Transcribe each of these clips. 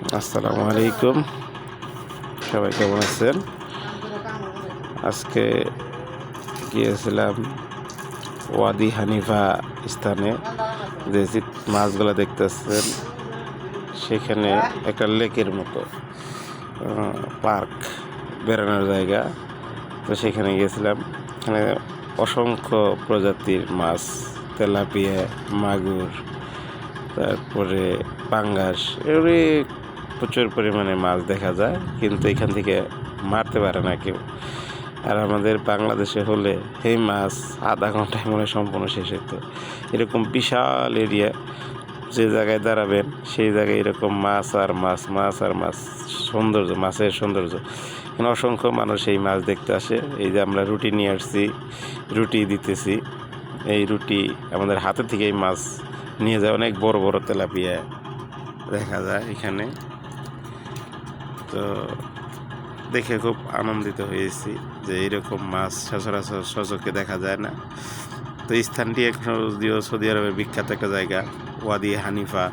আসসালামু আলাইকুম, সবাই কেমন আছেন? আজকে গিয়েছিলাম ওয়াদি হানিফা স্থানে, যে মাছগুলো দেখতেছেন সেখানে একটা লেকের মতো পার্ক, বেড়ানোর জায়গা। তো সেখানে গিয়েছিলাম। এখানে অসংখ্য প্রজাতির মাছ, তেলাপিয়া, মাগুর, তারপরে পাঙ্গাস, এগুলি প্রচুর পরিমাণে মাছ দেখা যায়, কিন্তু এখান থেকে মারতে পারে না কেউ। আর আমাদের বাংলাদেশে হলে এই মাছ আধা ঘন্টায় মনে সম্পূর্ণ শেষ হতো। এরকম বিশাল এরিয়া, যে জায়গায় দাঁড়াবেন সেই জায়গায় এরকম মাছ আর মাছ, মাছ আর মাছ, সৌন্দর্য, মাছের সৌন্দর্য। এখানে অসংখ্য মানুষ এই মাছ দেখতে আসে। এই যে আমরা রুটি নিয়ে আসছি, রুটি দিতেছি। এই রুটি আমাদের হাতে থেকে এই মাছ নিয়ে যায়। অনেক বড় বড় তেলাপিয়া দেখা যায় এখানে। তো দেখে খুব আনন্দিত হয়েছি যে এইরকম মাছ সচরাচর সচক্ষে দেখা যায় না। তো স্থানটি যদিও সৌদি আরবের বিখ্যাত একটা জায়গা, ওয়াদি হানিফা।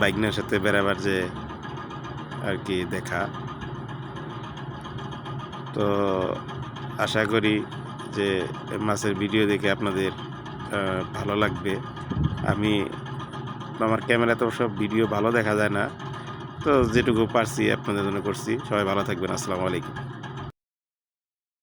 বাইকনের সাথে বেড়াবার যে আর কি দেখা। তো আশা করি যে মাছের ভিডিও দেখে আপনাদের ভালো লাগবে। আমার ক্যামেরাতে সব ভিডিও ভালো দেখা যায় না, তো যেটুকু পারছি আপনাদের জন্য করছি। সবাই ভালো থাকবেন। আসসালামু আলাইকুম।